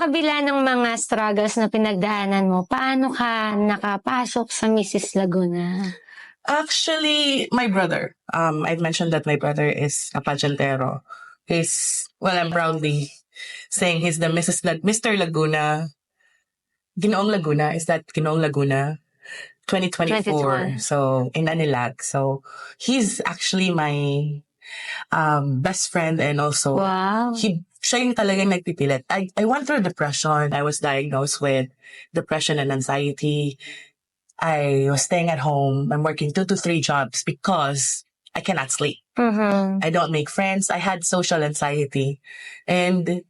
Kabila ng mga struggles na pinagdaanan mo, paano ka nakapasok sa Mrs. Laguna? Actually, my brother. I've mentioned that my brother is a pageantero. I'm proudly saying he's the Mr. Laguna. Ginoong Laguna. Is that Ginoong Laguna? 2024. 2024. So, in Anilag. So, he's actually my best friend, and also Wow. siya yung talagang nagpipilit. I went through depression. I was diagnosed with depression and anxiety. I was staying at home. I'm working 2 to 3 jobs because I cannot sleep. Mhm. I don't make friends. I had social anxiety. And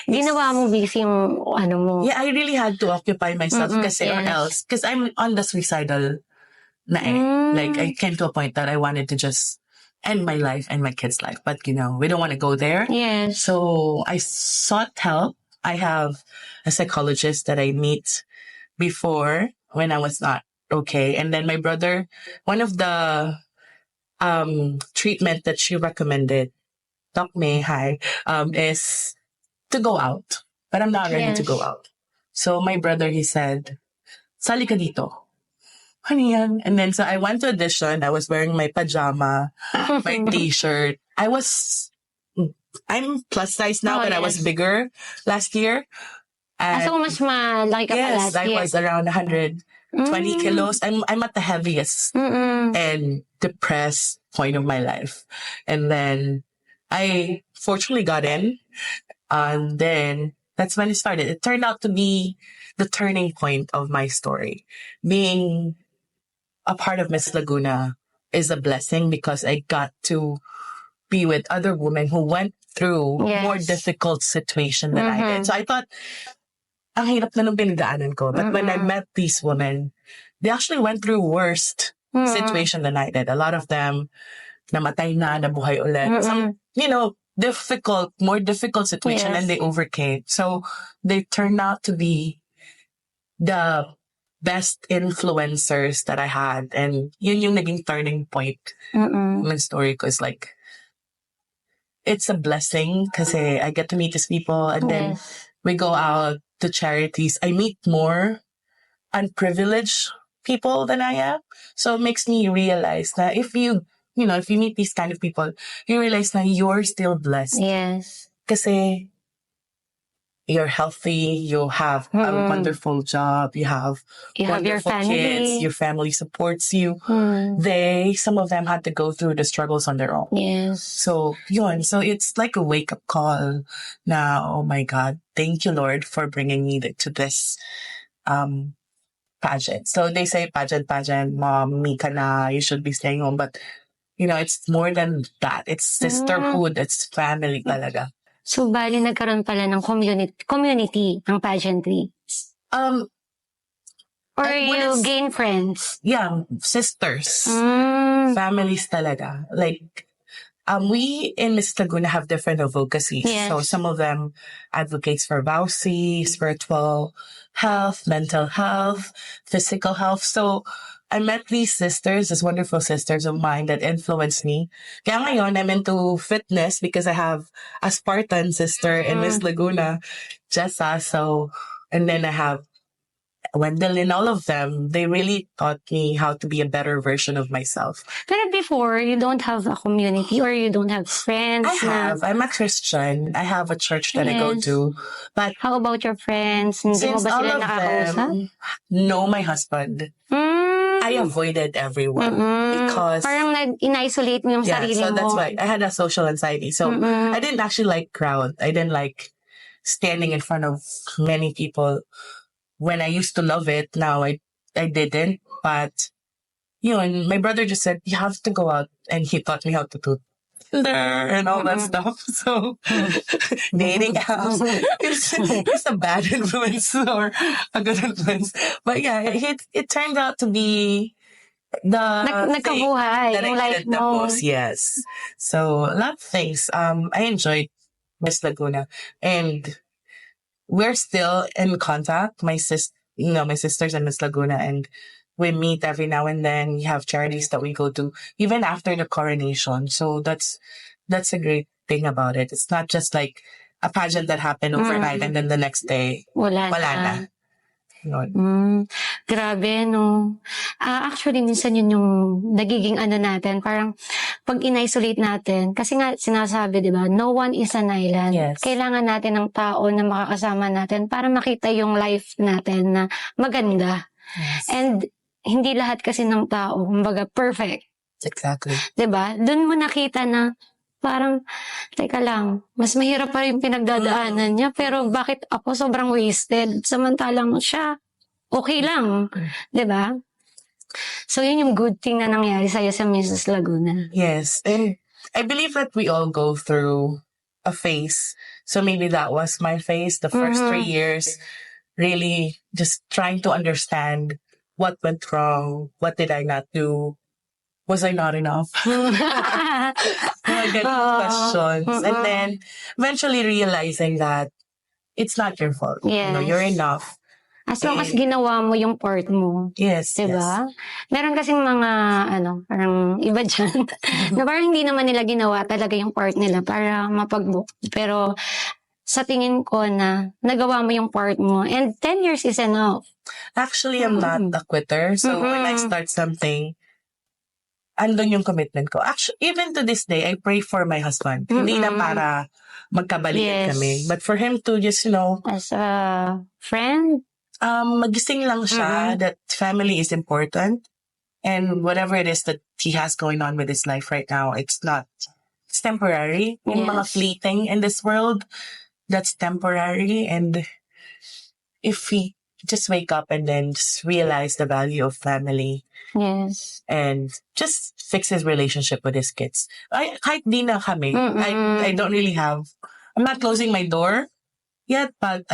Ginawa mo busy yung ano mo. yeah, I really had to occupy myself kasi or yes. else. Because I'm on the suicidal na eh. Like, I came to a point that I wanted to just end my life and my kids' life. But, we don't want to go there. Yes. So I sought help. I have a psychologist that I meet before when I was not okay. And then my brother, one of the treatment that she recommended, Doc May, is to go out. But I'm not ready to Yes. go out. So my brother, he said, sali ka dito. Ano yan? And then so I went to audition. I was wearing my pajama, my t-shirt. I'm plus size now, Oh, but I was yes. bigger last year. And So, mas malaki ka pa yes, last I year. was around 120 kilos. I'm at the heaviest Mm-mm. and depressed point of my life. And then I fortunately got in. And then that's when it started. It turned out to be the turning point of my story. Being a part of Miss Laguna is a blessing because I got to be with other women who went through Yes. more difficult situation than I did. So I thought, ang hirap na nung pinagdaanan ko. But when I met these women, they actually went through worst situation than I did. A lot of them namatay na, nabuhay ulit. Some, more difficult situation, Yes. and they overcame. So they turned out to be the best influencers that I had. And yun yung naging turning point. My story ko is like, it's a blessing kasi I get to meet these people, and then Yes. we go out to charities. I meet more unprivileged people than I am. So it makes me realize that if you meet these kind of people, you realize that you're still blessed. Yes. Kasi you're healthy, you have a wonderful job, you have You have your wonderful family. kids, your family supports you. Mm. Some of them had to go through the struggles on their own. Yes. So, yun. So, it's like a wake-up call na, oh my God, thank you, Lord, for bringing me to this pageant. So, they say pageant, mom, Mika na, you should be staying home. But, it's more than that. It's sisterhood. It's family talaga. So, bali nagkaroon pala ng community ng pageantry. Or you gain friends? Yeah, sisters. Families talaga. Like, we in Miss Laguna have different advocacies. Yes. So some of them advocates for VAUSI, spiritual health, mental health, physical health. So I met these wonderful sisters of mine that influenced me. Kaya ngayon, I'm into fitness because I have a Spartan sister in Miss Laguna, Jessa. So, and then I have Wendell, and all of them, they really taught me how to be a better version of myself. Pero before, you don't have a community or you don't have friends? I'm a Christian. I have a church that I go Yes. to. But How about your friends? Hindi mo since ba all sila of nakakausap? them know my husband, I avoided everyone because Parang in-isolate mo yung sarili so mo. that's why I had a social anxiety. So I didn't actually like crowd. I didn't like standing in front of many people. When I used to love it, now I didn't. But my brother just said, you have to go out, and he taught me how to do Tinder and all that stuff. So dating apps, it's a bad influence or a good influence. But yeah, it turned out to be the Nagkabuhay that I yung life needed the mo. most. Yes. So a lot of things. I enjoyed Miss Laguna, and we're still in contact. My sisters in Miss Laguna, and we meet every now and then. We have charities that we go to, even after the coronation. So that's a great thing about it. It's not just like a pageant that happened overnight and then the next day, Wala wala na. na. Yun. Grabe, no? Actually, minsan yun yung nagiging ano natin, parang pag in-isolate natin, kasi nga sinasabi, di ba, no one is an island. Yes. Kailangan natin ng tao na makakasama natin para makita yung life natin na maganda. Yes. And hindi lahat kasi ng tao, kumbaga, perfect. Exactly. Di ba? Doon mo nakita na parang, teka lang, mas mahirap pa rin pinagdadaanan niya, pero bakit ako sobrang wasted? Samantalang siya, okay lang. Di ba? So, yun yung good thing na nangyari sa'yo sa Mrs. Laguna. Yes. And I believe that we all go through a phase. So maybe that was my phase, the first 3 years, really just trying to understand what went wrong, what did I not do, was I not enough? Mga ganun questions. And then eventually realizing that it's not your fault. Yes. You know, you're enough. As long as ginawa mo yung part mo. Yes. Diba? Meron kasing mga, parang iba dyan, na parang hindi naman nila ginawa talaga yung part nila para mapag-book. Pero sa tingin ko na nagawa mo yung part mo. And 10 years is enough. Actually, I'm not a quitter. So when I start something, andun yung commitment ko. Actually, even to this day, I pray for my husband. Hindi na para magkabalikan kami. But for him to just, as a friend, magising lang siya that family is important. And whatever it is that he has going on with his life right now, it's temporary. Yung mga fleeting in this world, that's temporary. And if he just wake up and then just realize the value of family. Yes. And just fix his relationship with his kids. Kahit di na kami, I don't really have, I'm not closing my door yet, but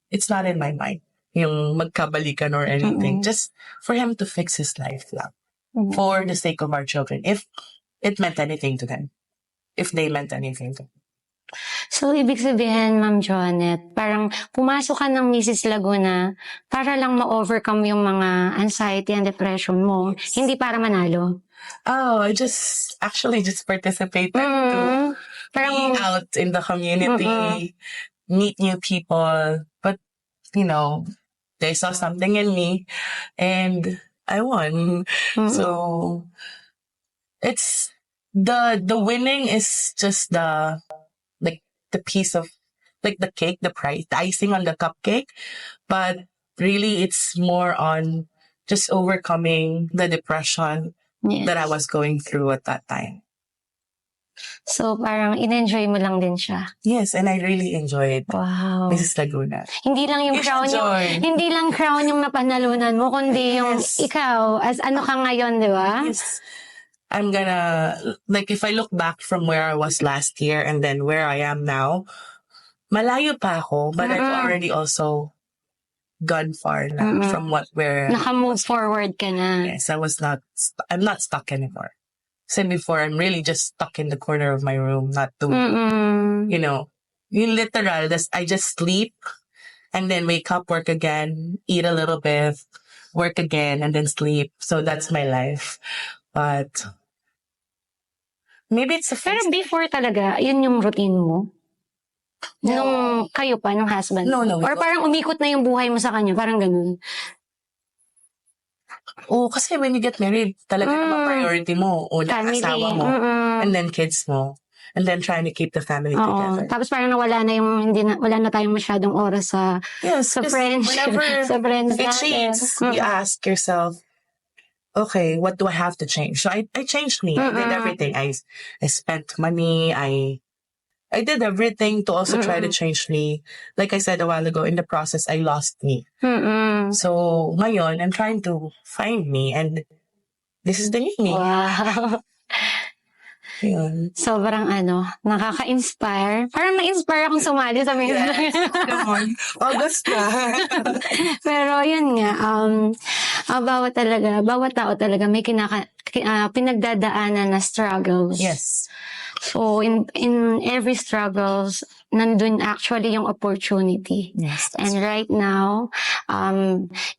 it's not in my mind, yung magkabalikan or anything. Just for him to fix his life lang. For the sake of our children. If it meant anything to them. If they meant anything to them. So, ibig sabihin, Ma'am Jonette, parang pumasok ka ng Mrs. Laguna para lang ma-overcome yung mga anxiety and depression mo. Yes. Hindi para manalo. Oh, I just participated to be out in the community, meet new people. But, they saw something in me and I won. So, it's, the winning is just the piece of, the cake, the icing on the cupcake. But really, it's more on just overcoming the depression that I was going through at that time. So, parang in-enjoy mo lang din siya. Yes, and I really enjoyed Mrs. Laguna. Hindi lang yung crown yung napanalunan mo, kundi yung ikaw, as ano ka ngayon, di ba? Yes. I'm gonna, if I look back from where I was last year and then where I am now, malayo pa ako, but I've already also gone far na from where... Naka-move forward ka na. Yes, I'm not stuck anymore. Since before, I'm really just stuck in the corner of my room, not doing, yung literal, I just sleep and then wake up, work again, eat a little bit, work again, and then sleep. So that's my life. But maybe it's a phase. Pero before talaga, yun yung routine mo? No. Nung kayo pa, nung husband? No. Or parang umikot na yung buhay mo sa kanya, parang ganun? Oh, kasi when you get married, talaga naman priority mo. Una, asawa mo. And then kids mo. And then trying to keep the family together. Tapos parang wala na tayong masyadong oras sa friends. Sa friends it changes. You ask yourself, okay, what do I have to change? So I changed me. I did everything. I spent money. I did everything to also try to change me. Like I said a while ago, in the process, I lost me. So ngayon, I'm trying to find me, and this is the new me. Wow. Yun. Sobrang nakaka-inspire. Parang na-inspire akong sumali sa Miss. Come on. August na. Pero yun nga, bawat tao talaga may pinagdadaanan na struggles. Yes. So, in every struggles, nandun actually yung opportunity. Yes. And right now,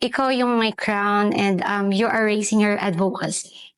ikaw yung may crown and you are raising your advocacy.